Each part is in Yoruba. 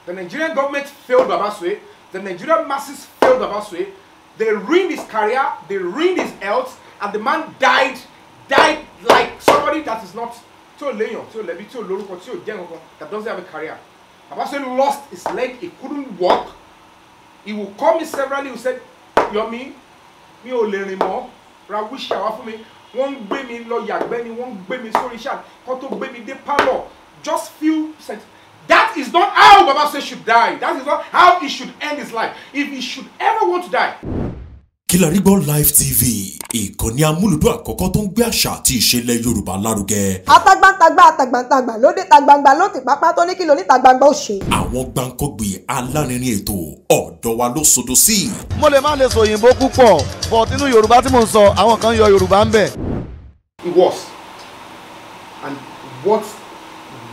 The Nigerian government failed Baba Suwe. The Nigerian masses failed Baba Suwe. They ruined his career, they ruined his health, and the man died like somebody that is not that doesn't have a career. Baba Suwe lost his leg, he couldn't walk. He will call me severally, he will say, Yomi, mi ò lè rìn mọ́, ra wish shower for me. Wọ́n gbé mi lọ yàgbẹ́ ni, wọ́n gbé mi sórí ṣáà, kó tó gbé mi dé pálọ̀. Just few seconds. That is not how Baba Suwe should die. That is not how he should end his life. If he should ever want to die. Kilarigbo Live TV, ìkànnì amúlùdún àkọ́kọ́ tó ń gbé àṣà àti ìṣẹ̀lẹ̀ Yorùbá lárugẹ. Atagbantagba lóde tagbangba ló ti pápá tó ní kí ló ní tagbangba ó ṣe. Àwọn gbàǹkọ́gbì alárinrin ètò ọ̀dọ́ wa ló sodo sí. Mo lè má lè sọ òyìnbó púpọ̀, but nínú Yorùbá tí mo ń sọ, àwọn kan yọ Yorùbá ń bẹ̀. He was. And what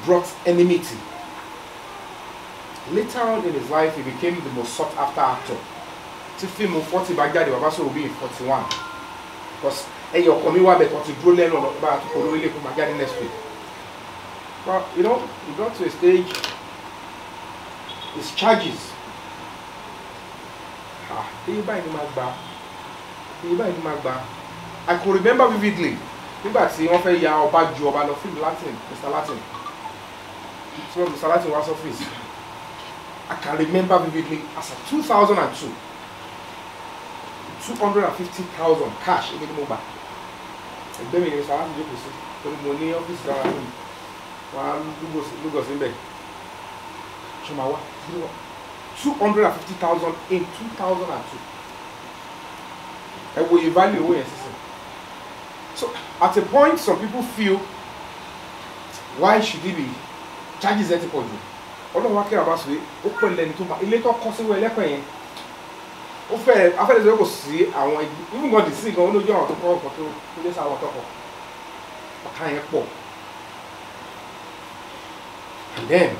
brought enmity? Later on in his life, he became the most sought after actor. Tí fíìmù 40 bá jáde, Baba Suwe will be in 41. Because ẹyọ ọkọ mi wá bẹ̀ kan ti dúró lẹ́nu ọ̀nà bá àtúkọ̀ lórí ilé kó máa jáde next week. But you know, he got to a stage, his charges. Iye báyìí ni máa gbà. I could remember vividly. Nígbà tí wọ́n fẹ́ ya ọba ju ọba lọ fíìmù Latin, Mr. Latin. So Mr. Latin was office. I can remember vividly as of 2002. 250,000 cash in the mobile. And then Mr. Latin did this. So the money office that one Lugos in bed. Chumawa. 250,000 in 2002. And we evaluate system. So at a point, some people feel, why should he be charges at the point? Ọlọ́run wá kẹ́ra Baba Suwe, ó pẹ̀lú ẹni tó máa ilé tó kọ́ sí wọ ẹlẹ́pẹ̀ yẹn. Ó fẹ́ afẹ́lẹ́sẹ̀ kò sí àwọn even gan dìísí gan olójú àwọn tó kọ́ ọkọ̀ tó dé sáwọn tọkọ̀. Ọ̀ká yẹn pọ̀. And then,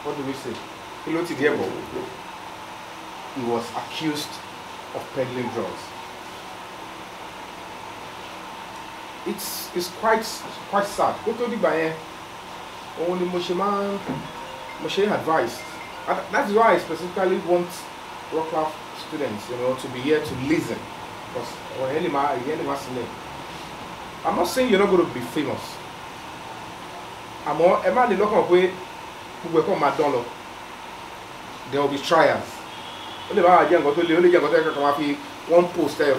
what do we say? Kí ló ti díẹ̀ bọ̀? He was accused of peddling drugs. It's quite sad. Kó tó dìgbà yẹn, only Moshe advised. That is why I specifically want Rockcraft students, to be here to listen. Because I'm not saying you're not going to be famous. There will be trials. One post there,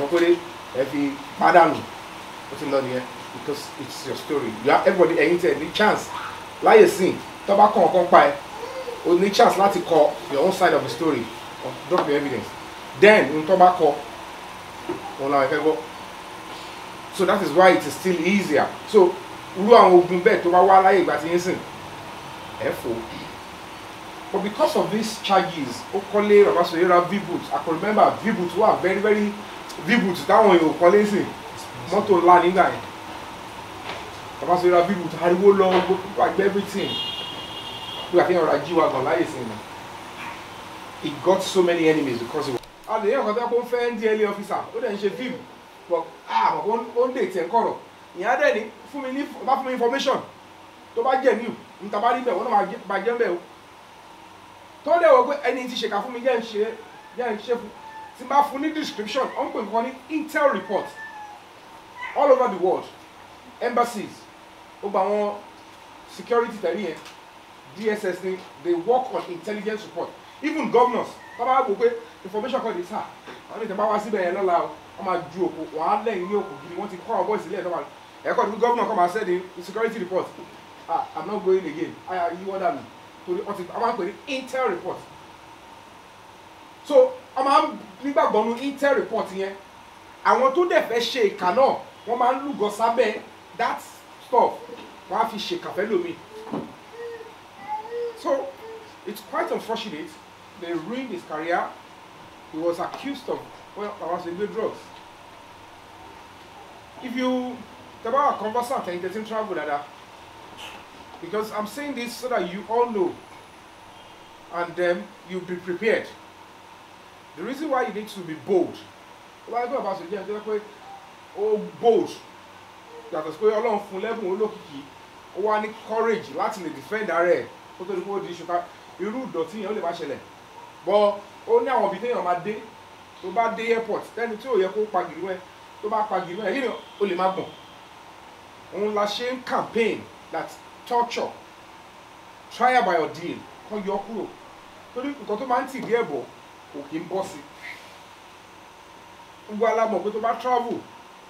because it's your story. You have everybody any chance. Like you see, tobacco only chance to call your own side of the story or drop your evidence. Then in tobacco, so that is why it is still easier. So but because of these charges, I can remember V-boots who are very, very V-boots. That one you call it motor landing guy. Baba Suwe V-boot, hariwo long, everything. He got so many enemies because he was. And the young DLA officer, who then she film, but one day ten koro. He had any for me information. To buy you, in Tabari, one of my Jembe. Told they were any shake for me, yeah, chef. Simba funny description, Uncle Intel report all over the world, embassies, security, DSS, they work on intelligence report. Even governors, information called this. I mean, the governor come and said the security report. I'm not going again. You order me to the intel report. So I'm intel report here. I want to the shake cannot. One man look gosabe that stuff. One fish shake me. So it's quite unfortunate. They ruined his career. He was accused of drugs. If you about a conversant and getting travel like that, because I'm saying this so that you all know and you'll be prepared. The reason why you need to be bold. Why I go about bold. That is going along from level or courage, Latin defend our irú ìdọ̀tí yẹn ó lè má ṣẹlẹ̀ bọ́ ó ní àwọn ibi téèyàn máa dé tó bá dé airport tẹ́ni tí ò yẹ kó pagìrì mọ́ ẹ tó bá pagìrì mọ́ ẹ yìí ó lè má gbọ̀n òun la ṣe ń campaign that torture trial by ordeal kan yọ kúrò torí nǹkan tó máa ń tìdí ẹ̀bọ̀ kò kí ń bọ́ sí gbogbo alámọ̀ pé tó bá travel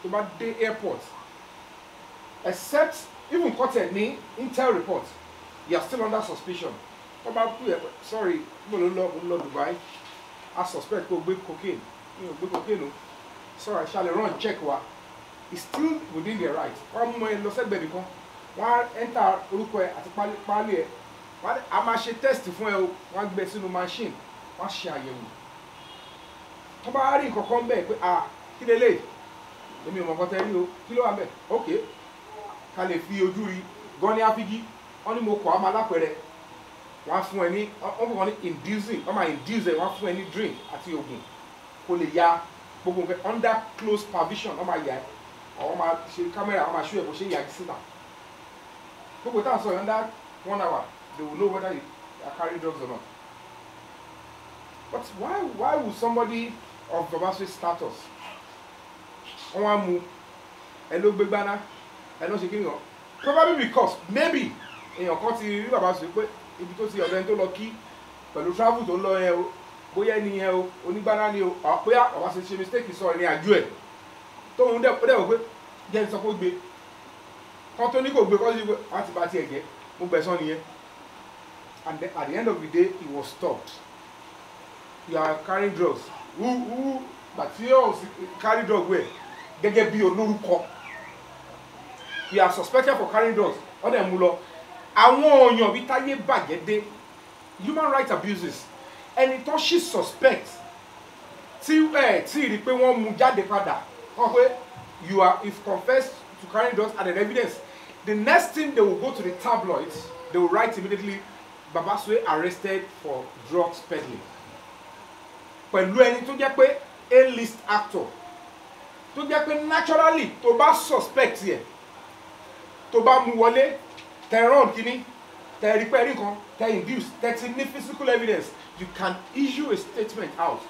tó bá dé airport except even kọ́tẹ̀ ní intel report you are still under suspicion wọ́n bá pè é sorry mo lọ Dubai I suspect pé o gbé cocaine mi ò gbé cocaine o sorry ṣàlẹ̀ run check wa it's still within their right wọ́n mú ẹ lọ sẹ́gbẹ̀ẹ́ nìkan wọ́n á enter orúkọ ẹ àti pálí ẹ wọ́n á máa ṣe test fún ẹ o wọ́n á gbé sínú machine wọ́n á ṣe àyẹ̀wò wọ́n bá rí nǹkan kan bẹ́ẹ̀ pé kí lélẹ̀ èmi ò mọ̀ nǹkan tẹ́ rí o kí ló wà bẹ́ẹ̀ ok ká lè fi ojú rí gan ní áfíjí wọ́n ní mo kọ́ àmọ́ alápẹ̀rẹ̀ wọ́n á fún ẹ ní wọ́n fún wọn ní inducing wọ́n máa induce ẹ wọ́n á fún ẹ ní drink àti oògùn kó lè ya gbogbo nǹkan under close supervision wọ́n máa yà ẹ́ àwọn máa ṣe kámẹ́rà àwọn máa ṣó ẹ̀ bó ṣe yà ẹ́ síta gbogbo táwọn sọ under 1 hour they will know whether you are carrying drugs or not but why would somebody of Babasuwe status wọ́n á mú ẹ ló gbé gbaná ẹ ló ṣe kí ni wọ́n probably because maybe èèyàn kan ti rí Babasuwe pé ibi tó ti ọ̀dọ̀ ẹni tó lọ kí pẹ̀lú travel tó ń lọ yẹn o bóyá ẹni yẹn o onígbáná ni o bóyá Babasuwe ṣe mistake sọ ìrìn àjò ẹ̀ tóun dẹ̀ wò pé jẹ́ sọ pé ó gbé kan tó ní kò gbé kọ́sí pé wọ́n ti bá tiẹ̀ jẹ́ mo gbẹ̀sán nìyẹn and then at the end of the day he was stopped you are carrying drugs who but you carry drugs where gẹ́gẹ́ bí olórúkọ you are suspected for carrying drugs ọ̀dẹ̀ mú lọ àwọn èèyàn bí táyé bàjẹ́ dé human rights abuses ẹni tó ṣì suspect tí rí pé wọ́n mú jáde padà wọ́n pé you are if confessed to carrying drugs and an evidence the next thing they will go to the tabloids they will write immediately Babasuwe arrested for drugs peddling pẹ̀lú ẹni tó jẹ́ pé A-list actor tó jẹ́ pé naturally tó bá suspect yẹ tó bá mú wọlé tẹ̀rán kínní tẹ̀rí pẹ̀rí kan tẹ̀ induce tẹ̀tí ní physical evidence you can issue a statement out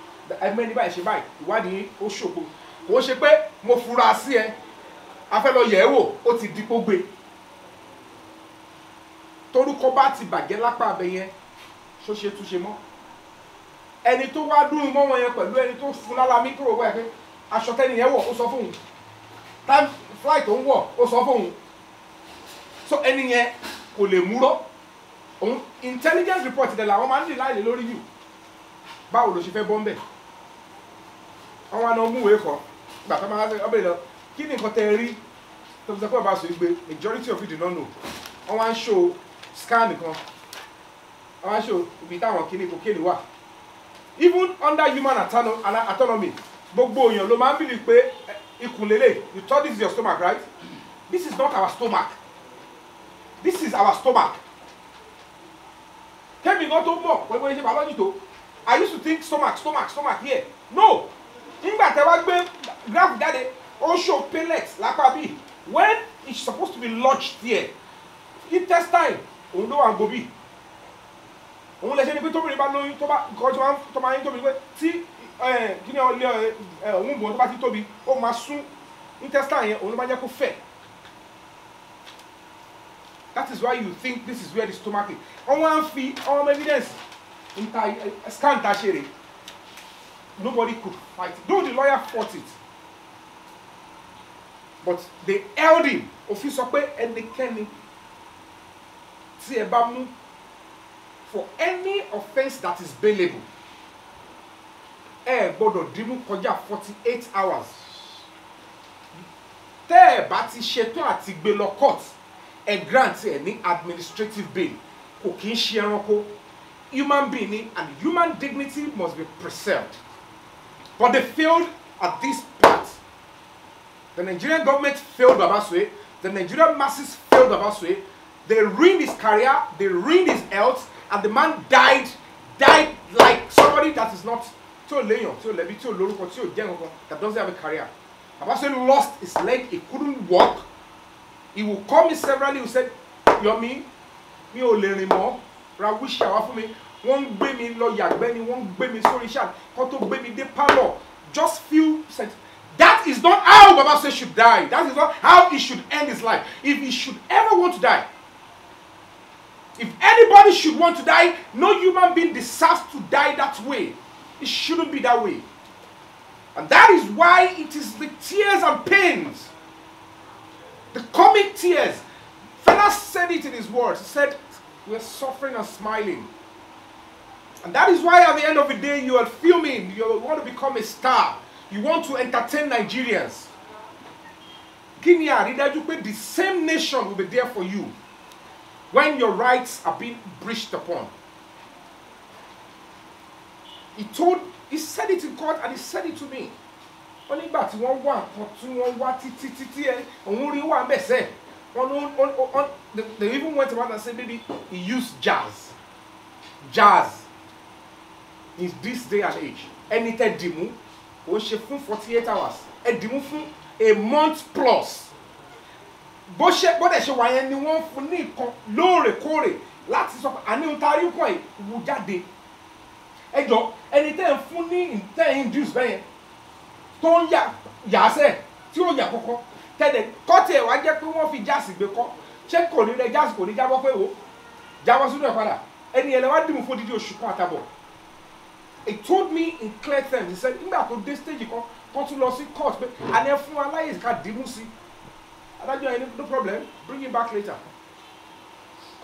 ẹgbẹ́ ní báyìí ṣe báyìí ìwádìí ó ṣògo kò ṣe pé mo fura sí ẹ a fẹ́ lọ yẹ̀ ẹ́ wò ó ti dípò gbé torúkọ bá ti bàjẹ́ lápá abẹ yẹn ṣó ṣe túnṣe mọ́ ẹni tó wá dùn mọ́ wọn yẹn pẹ̀lú ẹni tó fún lálámí tó rò wá pé aṣọ tẹ́ni yẹn wọ̀ ó sọ fóun time flight tó ń wọ̀ ó sọ fóun so ẹni yẹn kò lè múrọ́ òun intelligence report dẹ̀ làwọn máa ń dì láìlè lórí yìí báwo ló ṣe fẹ́ bọ́ ń bẹ̀ àwọn àna mú ìwé kan gbà tó máa ń ọbẹ̀ lọ kí ni nǹkan tẹ́ rí tó fi sọ pé Babasuwe gbé majority of you do not know wọ́n wá ń show scan nìkan wọ́n wá ń show ibi táwọn kíní cocaine wà even under human autonomy gbogbo èèyàn ló máa ń bìlì pé ikùn lélẹ̀ you thought this is your stomach right this is not our stomach this is our stomach kẹ́mi gan tó mọ̀ pẹ̀lú ẹ̀ṣẹ̀ biology tó I used to think stomach here no nígbà tẹ́ wá gbé graph jáde ó show pellets lápá bí when it's supposed to be lodged there intestine òun ló wà ń gobi òun lè ṣe ni pé tóbi bá lóyún tó bá nǹkan tó máa ń tóbi pé tí kí ni òun bò tó bá ti tóbi ó máa sún intestine yẹn òun ló máa jẹ́ kó fẹ̀ that is why you think this is where the stomach is wọ́n wá ń fi evidence scan ta ṣe rè nobody could fight it though the lawyer fought it but they held him òfin sọ pé ẹnikẹ́ni tí ẹ bá mú for any offence that is bailable ẹ gbọ́dọ̀ dìímú kọjá 48 hours tẹ́ ẹ bá ti ṣetán àti gbé lọ court ẹ grant ẹ ní administrative bail kò kí ń ṣe ẹranko human being ni and human dignity must be preserved but they failed at this part the Nigerian government failed Babasuwe the Nigerian masses failed Babasuwe they ruined his career they ruined his health and the man died like somebody that is not tí ò léèyàn tí ò lẹ́bí tí ò lórúkọ tí ò jẹ́ nǹkan that doesn't have a career Babasuwe lost his leg he couldn't walk he will call me severally he will say Yomi mi ò lè rìn mọ́ ra wíṣà wá fún mi wọ́n gbé mi lọ yàgbẹ́ ni, wọ́n gbé mi sórí iṣẹ́, kó tó gbé mi dé pálọ̀, just few seconds. That is not how Baba Suwe should die. That is not how he should end his life. If he should ever want to die, if anybody should want to die, no human being deserves to die that way. It shouldn't be that way. And that is why it is the tears and pains, the comic tears. Fela said it in his words. He said, we're suffering and smiling. And that is why at the end of the day, you are filming, you want to become a star. You want to entertain Nigerians. The same nation will be there for you when your rights are being breached upon. He said it in court and he said it to me. They even went around and said maybe he used jazz. Jazz in this day and age. Anything dimu, we should 48 hours. A dimu a month plus. Bó ṣe wà yẹn ni wọ́n fún ní nǹkan lóòrèkóòrè láti sọ àní Ontario kọ́ ẹ̀ wù jáde. Ẹ jọ ẹni tẹ́ ń fún ní tẹ́ induce bẹ́yẹn tó ń yà sẹ́ tí ó yà kọ́kọ́ tẹ́lẹ̀ kọ́tì ẹ̀ wá jẹ́ pé wọ́n fi jáàsì gbé kọ́ ṣé kò ní rẹ jáàsì kò ní jábọ́ pé o jábọ́ sínú ẹ̀ padà ẹni ẹ̀ lẹ́wọ́ dìbò fún dídí oṣù kan àtàbọ̀. He told me in clear terms. He said nígbà tó dé stage kan tún lọ sí court pé àní ẹ fún aláyè ká dìbò sí. Adájọ́ ẹni no problem, bring him back later.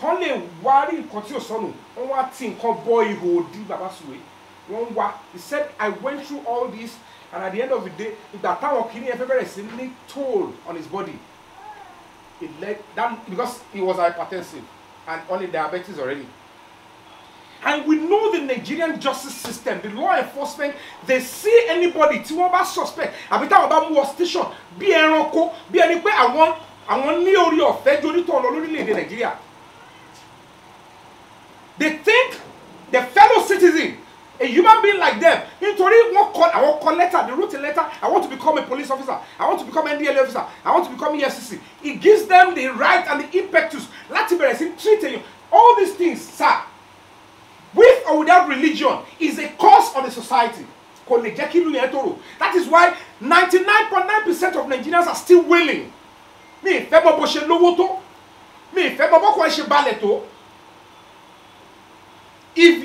Kàn lè wá rí nǹkan tí ò sọnù, wọ́n wá tí nǹkan bọ́ ihò òdì Baba Suwe. Wọ́n wá. He said I went through all this and at the end of the day, ìgbà táwọn kìíní ẹ fẹ́ bẹ̀rẹ̀ sí ní toll on his body. It led that because he was hypertensive and on diabetes already. And we know the Nigerian justice system, the law enforcement, they see anybody tí wọ́n bá suspect àbí táwọn bá mú wọ station bí ẹranko bí ẹni pé àwọn ní orí ọ̀fẹ́ jonítọ̀ lọ lórílẹ̀-èdè Nàìjíríà. They think the fellow citizen, a human being like them, nítorí wọ́n kọ letter, they wrote a letter, I want to become a police officer, I want to become an NDLA officer, I want to become EFCC. It gives them the right and the impetus láti bẹ̀rẹ̀ sí treat you. All these things, sir, with or without religion, is a curse on the society. That is why 99.9% of Nigerians are still willing. If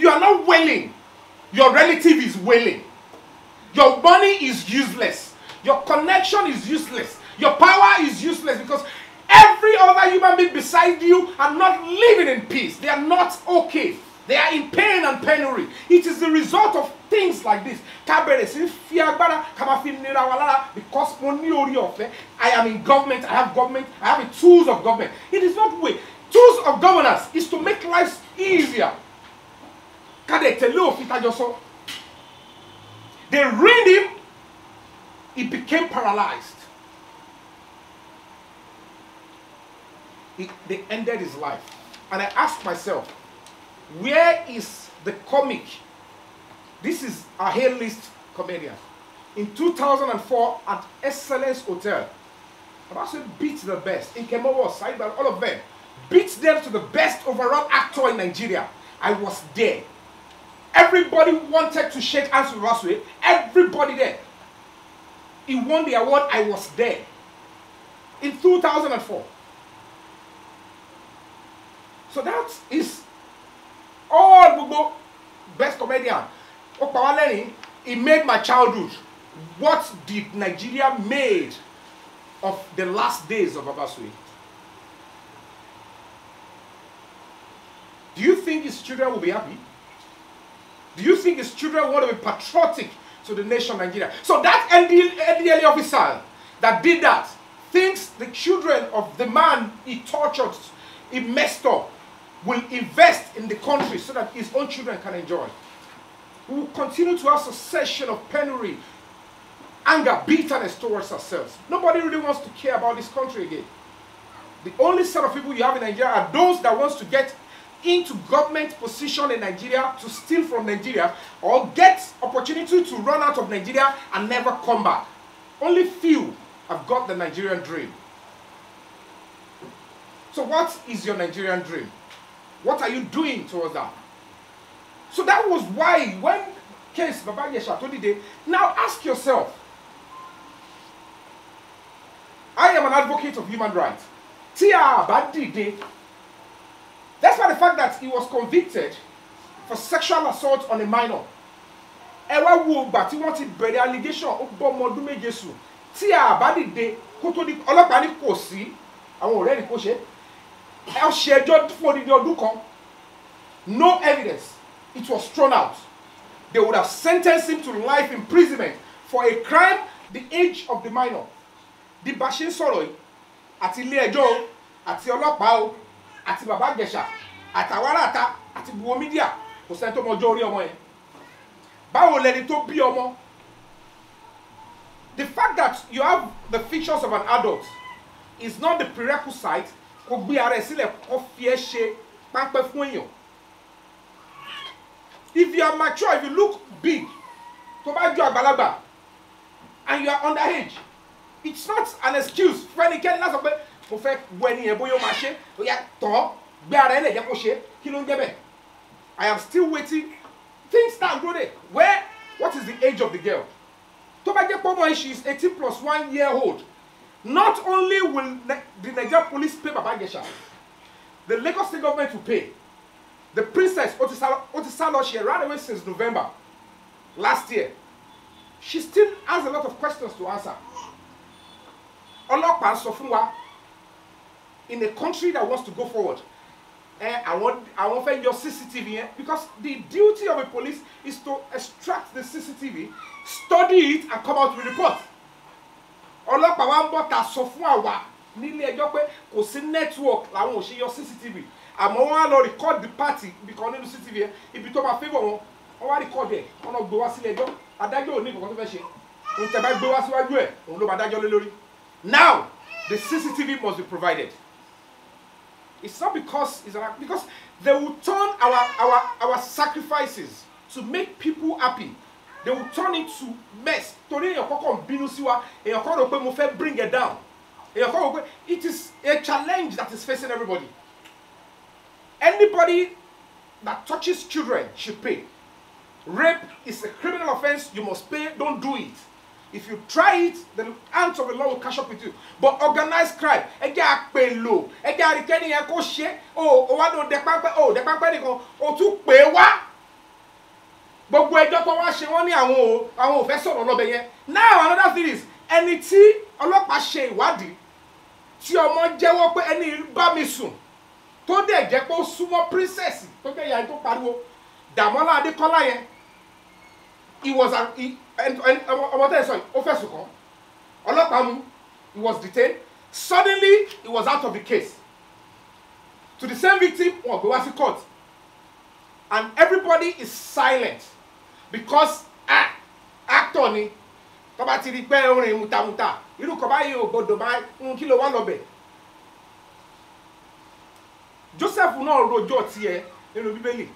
you are not willing, your relative is willing. Your money is useless. Your connection is useless. Your power is useless because every other human being beside you are not living in peace. They are not okay. They are in pain and penury. It is the result of things like this. Because I am in government, I have the tools of government. It is not way. Tools of governance is to make life easier. They ruined him, he became paralyzed. They ended his life. And I asked myself, where is the comic? This is a A-list comedian. In 2004 at Excellence Hotel, Baba Suwe beat the best. In Kemowo, Saiba, all of them. Beat them to the best overall actor in Nigeria. I was there. Everybody wanted to shake hands with Baba Suwe. Everybody there. He won the award. I was there. In 2004. So that is all Google best comedian. He made my childhood. What did Nigeria made of the last days of Baba Suwe? Do you think his children will be happy? Do you think his children want to be patriotic to the nation Nigeria? So that NDLA officer that did that thinks the children of the man he tortured, he messed up, will invest in the country so that his own children can enjoy. We will continue to have succession of penury, anger, bitterness towards ourselves. Nobody really wants to care about this country again. The only set of people you have in Nigeria are those that wants to get into government position in Nigeria to steal from Nigeria or get opportunity to run out of Nigeria and never come back. Only few have got the Nigerian dream. So what is your Nigerian dream? What are you doing towards that? So that was why when case Baba Yesha told you, now ask yourself, I am an advocate of human rights. That's why the fact that he was convicted for sexual assault on a minor. Ewa wo gba tí wọ́n ti bẹ̀rẹ̀ allegation ó bọ́ ọmọ ọdún méje sùn. Tí a bá dìde kó tó di ọlọ́pàá ní kò sí àwọn ọ̀rẹ́ ní kó ṣe. Ẹ ṣe ẹjọ́ fún odidi ọdún kan. No evidence. It was thrown out. They would have sentenced him to life imprisonment for a crime the age of the minor. Di bá ṣe ń sọ̀rọ̀ yìí àti ilé ẹjọ́ o àti ọlọ́pàá o àti bàbá Ìjẹ̀ṣà àtàwọn aráàta àti gbogbo mídíà kò sẹ́ni tó mọjọ́ orí ọmọ yẹn. Báwo lẹni tó bí ọmọ? The fact that you have the features of an adult is not the prerequisite kò gbé ara ẹ̀ sílẹ̀ kó fi ẹ́ ṣe páńpẹ́ fún èèyàn. If you are mature, if you look big, tó bá jọ àgbàlagbà, and you are underage, it's not an excuse for ẹnikẹ́ni láti sọ pé mo fẹ́ wọ ẹni yẹn bóyá ó máa ṣe, ó yá tán gbé ara ẹ̀ lẹ̀ jẹ́ kó ṣe, kí ló ń jẹ́ bẹ́ẹ̀? I am still waiting. Things start growing. Where? What is the age of the girl? Tó bá jẹ́ pé ọmọ yìí, she is 18 plus 1 year old. Not only will the Nigerian police pay Baba Ijesha, the Lagos State government will pay. The princess Otisalo, she ran away since November last year. She still has a lot of questions to answer. Ọlọ́pàá sọ fún wa, in a country that wants to go forward, I want your CCTV here, because the duty of a police is to extract the CCTV, study it, and come out with a report. Ọlọ́pàá wa ń bọ̀ ta sọ fún àwa nílé ẹjọ́ pé kò sí network làwọn ò ṣe yọ CCTV. Àmọ́ wọ́n á lọ record the party because nínú CCTV yẹn ibi tó máa favour wọn wọ́n wá record ẹ̀ wọ́n lọ gbé wá sílé ẹjọ́ adájọ́ ò ní nǹkan tó fẹ́ ṣe ohun tẹ́ bá gbé wá síwájú ẹ̀ òun ló máa dájọ́ lé lórí. Now the CCTV must be provided. It's not because because they will turn our sacrifices to make people happy. They will turn it to mess. Torí èèyàn kọ́kọ́ ń bínú sí wa, èèyàn kọ́ rò pé mo fẹ́ bring it down. Èèyàn kọ́ rò pé it is a challenge that is facing everybody. Anybody that touches children should pay. Rape is a criminal offense. You must pay. Don't do it. If you try it, the hands of the law will catch up with you. But organized crime, ẹjẹ́ àpè lò, ẹjẹ́ àríkẹ́ni yẹn kó ṣe, o wá ló dẹ́pápẹ́ nìkan, o tún pè é wá. Gbogbo ẹjọ́ tó wá ṣe wọ́n ní àwọn ò fẹ́ sọ̀rọ̀ lọ́bẹ̀ yẹn. Now another thing is, ẹni tí ọlọ́pàá ṣe ìwádìí, tí ọmọ jẹ́wọ́ pé ẹni bá mi sùn, tó dẹ̀ jẹ́ pé ó súnmọ́ princess tó jẹ́ ìyá tó pariwo, Dàmọ́lá Adékọ́lá yẹn, he was ọmọ tẹ́ ẹ sọ yìí ó fẹ̀sùn kàn ọlọ́pàá mú, he was detained. Suddenly he was out of the case. To the same victim wọ́n gbé wá sí court, and everybody is silent because actor ni tó bá ti rí pé orin mutamuta irú kan báyìí ò gbọdọ̀ máa kí ló wá lọ́bẹ̀. Joseph náà rojọ́ tiẹ̀ nínú Bíbélì.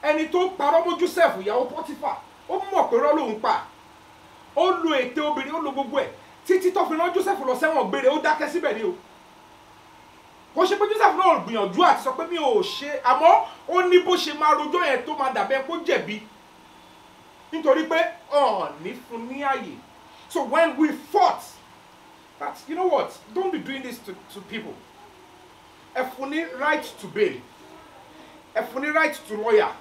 Ẹni tó parọ́ mọ́ Joseph ìyàwó Pọ́tífà ó mọ̀ pé rọ́ lòun pa, ó lo ète obìnrin, ó lo gbogbo ẹ̀ títí tó fi rán Joseph lọ sẹ́wọ̀n gbére, ó dákẹ́ síbẹ̀ ni o. Kò ṣe pé Joseph náà gbìyànjú àti sọ pé mi ò ṣe, àmọ́ ó ní bó ṣe máa rojọ́ yẹn tó máa dàbẹ́ kó jẹ̀bi nítorí pé ní fún ní àyè. So when we fought that, you know what, don't be doing this to people. Ẹ fún ní right to bail, ẹ fún ní right to lawyer.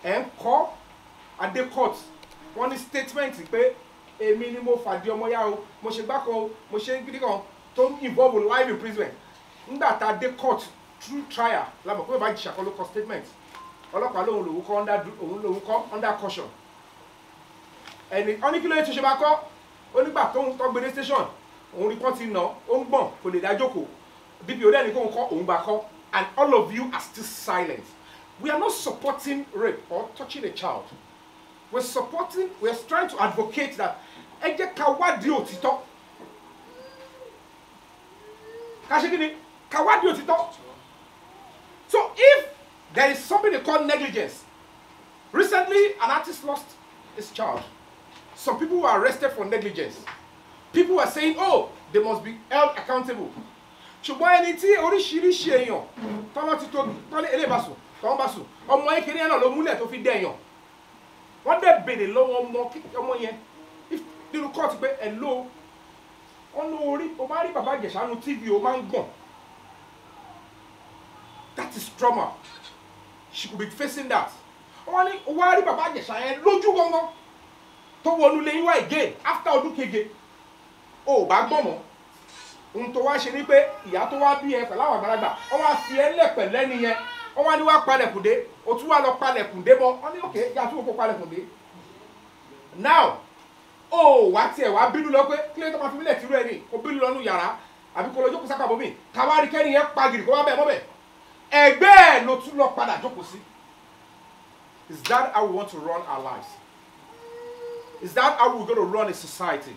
Ẹ ń kọ́ adé court wọ́n ní statement pé èmi ni mo fàdí ọmọ yá o, mo ṣe gbá kan o, mo ṣe gidi kan tó involve life imprisonment. Nígbà tá a dé court through trial lábọ̀ pé bá jìṣà kan ló kọ statement, ọlọ́pàá lòun kọ́ under caution. Ẹni wọ́n ní kí ló yẹ tó ṣe máa kọ́ onígbà tó ń tọ́ gbé dé station òun rí pọ́n ti nà ó ń gbọ̀n kò lè dá jókòó, DPO dẹ́ni kó ń kọ́ òun bá kọ́, and all of you are still silent. We are not supporting rape or touching a child. We are trying to advocate that ẹ jẹ́ ká wádìí òtítọ́. Ká ṣe kí ni? Ká wádìí òtítọ́. So if there is something they call negligence, recently an artist lost his child. Some people were arrested for negligence. People were saying, oh, they must be held accountable. Ṣùgbọ́n ẹni tí oríṣiríṣi èèyàn tọ́lọ́ ti tóbi tọ́lé elébàṣọ kàn bá sùn ọmọ ekele yẹn náà ló múlẹ̀ tó fi dẹ̀yàn wọ́n dẹ̀ béèrè lọ́wọ́ ọmọ yẹn nínú court pé hello wọ́n ló orí o máa rí bàbá Ìjẹ̀ṣà nu TV o máa ń gbọ̀n that is trauma she could be facing that wọ́n ní o wá rí bàbá Ìjẹ̀ṣà yẹn lójú gbọ́ngàn tó wọnú lẹ́yìn wá again after ọdún keje o ò bá gbọ́n mọ́ ohun tó wá ṣe ni pé ìyá tó wá bí ẹ pẹ̀lú àwọn àgbàlagbà wọ́n wá fi ẹ́ lẹ̀pẹ̀ lẹ́ni yẹn wọ́n wá ní wá palẹ̀kùndé o tún wá lọ palẹ̀kùndé mọ́ wọ́n ní òkè yà tún kó palẹ̀kùndé now o wá tiẹ̀ wá bínú lọ pé kílẹ̀ tó máa fi mílẹ̀ tìrú ẹ̀ ní o bínú lọ nú yàrá àbí kó lọ jókòó sápá bómi káwárí kẹ́ni yẹn pagìrì kó wá bẹ̀ mọ́bẹ̀ ẹgbẹ́ ẹ̀ ló tún lọ padà jókòó sí. Is that how we want to run our lives? Is that how we're going to run a society?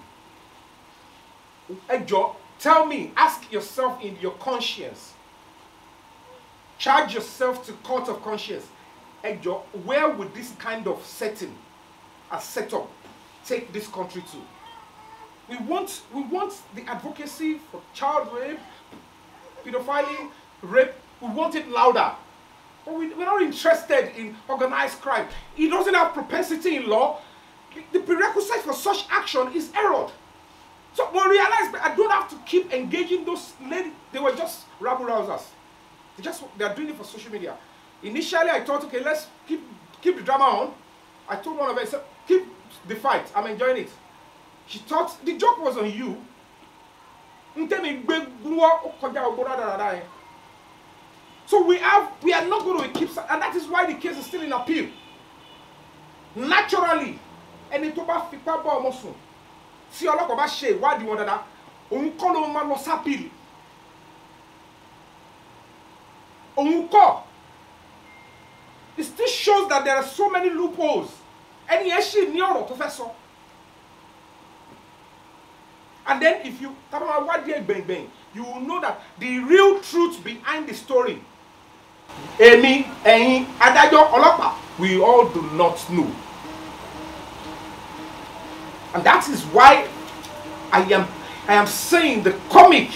Ejo, tell me, ask yourself in your conscience. Charge yourself to court of conscience. Ejo, where would this kind of setting, a setup, take this country to? We want the advocacy for child rape, pedophilia, rape. We want it louder. But we're not interested in organized crime. It doesn't have propensity in law. The prerequisite for such action is error. So we realize that I don't have to keep engaging those ladies. They were just rabble-rousers. They are doing it for social media. Initially, I thought, okay, let's keep the drama on. I told one of them, said, keep the fight. I'm enjoying it. She thought the joke was on you. So we are not going to keep, and that is why the case is still in appeal. Naturally, ẹni tó bá fipá bá ọmọ sùn tí ọlọ́pàá bá ṣe ìwádìí wọn dáadáa òun kọ́ ló máa lọ sápìlì òun kọ́. It still shows that there are so many loopholes. Ẹni yẹn ṣì ní ọ̀rọ̀ tó fẹ́ sọ. And then if you come on wádìí ẹgbẹ̀ngbẹ̀ng, you will know that the real truth behind the story. Èmi, ẹ̀yin, adájọ́, ọlọ́pàá, we all do not know. And that is why I am saying the comic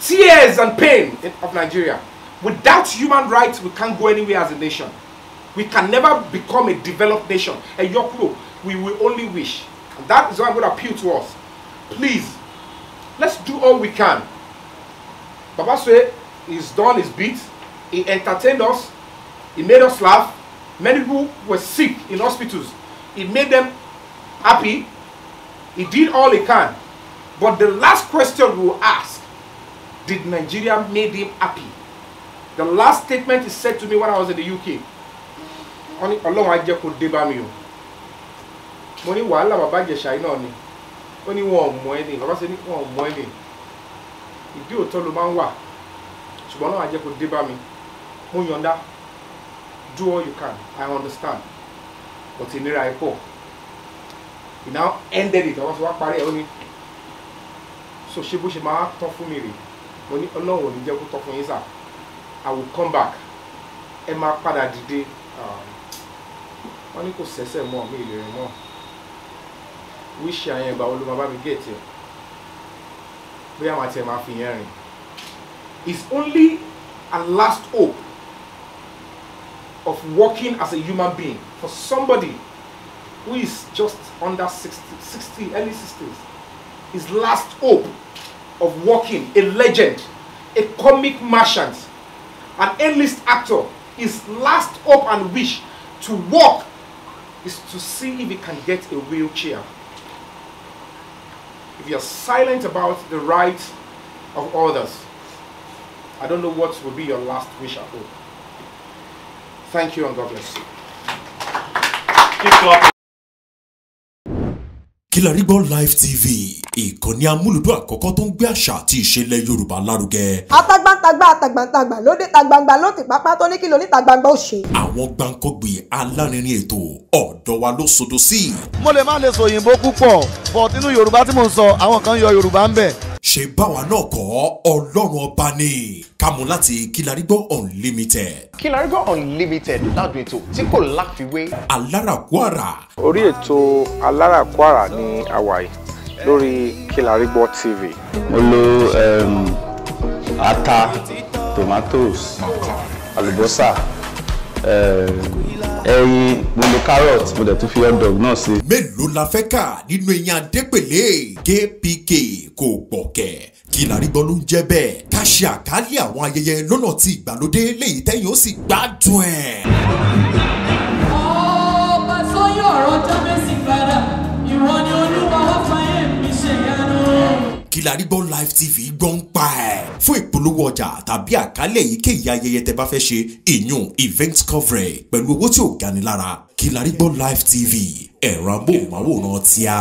tears and pain of Nigeria. Without human rights, we can't go anywhere as a nation. We can never become a developed nation. A Yokuro, we will only wish. And that is why I'm going to appeal to us. Please, let's do all we can. Baba Suwe is done his bit. He entertained us. He made us laugh. Many people were sick in hospitals. He made them happy. He did all he can. But the last question we will ask, did Nigeria make him happy? The last statement he said to me when I was in the UK. Ọlọ́run á jẹ́ kó dé bá mi o. Mo ní wàhálà bàbá Ìjẹ̀ṣà náà ni. Ó ní wọn ò mọ ẹni. Bàbá ṣe ní wọn ò mọ ẹni. Ìdí òótọ́ ló máa ń wà. Ṣùgbọ́n Ọlọ́run á jẹ́ kó dé bá mi. Mo yọ̀ǹda. Do all you can. I understand. But ìnira ẹ̀ pọ̀. He now ended it. Àwọn sọ wá parí ẹ̀ ó ní. So ṣe bó ṣe máa tán fún mi rè. Mo ní Ọlọ́run ò ní jẹ́ kó tán fún yín sà. I will come back. Ẹ máa padà dìde. Wọ́n ní kò sẹ́sẹ̀ mọ́ mi ìlérí mọ́. Wíṣì àyẹn ìgbà wo ló máa bá mi gẹ̀ẹ́tì ẹ̀. Bóyá àwọn àti ẹ̀ máa fi yẹn rìn. It's only a last hope of working as a human being for somebody who is just under 60, early 60s. His last hope of working, a legend, a comic merchant, an A-list actor, his last hope and wish to work is to see if he can get a wheelchair. If you're silent about the rights of others, I don't know what will be your last wish at all. Thank you and God bless you. Kilarigbo Live TV, ìkànnì amúlùdún àkọ́kọ́ tó ń gbé àṣà àti ìṣẹ̀lẹ̀ Yorùbá lárugẹ. Atagbantagba ló dé tagbangba ló ti pápá tó ní kí ló ní tagbangba ó ṣe. Àwọn gbàǹkọ́gbì alárinrin ètò ọ̀dọ́ wa ló sodo sí. mo lè má lè sọ òyìnbó púpọ̀ but nínú Yorùbá tí mò ń sọ àwọn kan yọ Yorùbá ń bẹ̀. Ṣé báwa náà kọ́ Ọlọ́run ọba ni kámú láti Kilarigbo Unlimited. Kilarigbo Unlimited ládùn ètò tí kò láfiwé. Alárakúàrà. Orí ètò Alárakúàrà ní àwàyè lórí Kilarigbo TV. Mo lo ata tomatoes, àlùbọ́sà, ẹyin, mo lo carrot, mo dẹ̀ tún fi hot dog náà sí. Mélòó la fẹ́ kà nínú eyín Adépèlé KPK kò gbọ̀kẹ̀. Kilarigbo ló ń jẹ́ bẹ́ẹ̀. Ká ṣe àkálẹ̀ àwọn ayẹyẹ lọ́nà tí ìgbàlódé léyìí tẹ́yìn ó sì gbádùn ẹ̀. Ọba sọ́yọ̀ ọ̀rọ̀ jábẹ́sì padà, ìwọ ni Olúwa wá fàyè mi ṣe yanu. Kilarigbo Live TV gbọ́n pa ẹ̀. Fún ìpolówó ọjà tàbí àkálẹ̀ èyíkéyìí ayẹyẹ tẹ́ bá fẹ́ ṣe ìyún event coverage pẹ̀lú owó tí ò gani lára. Kilarigbo Live TV ẹ̀rọ amóhùnmáwòrán tíá.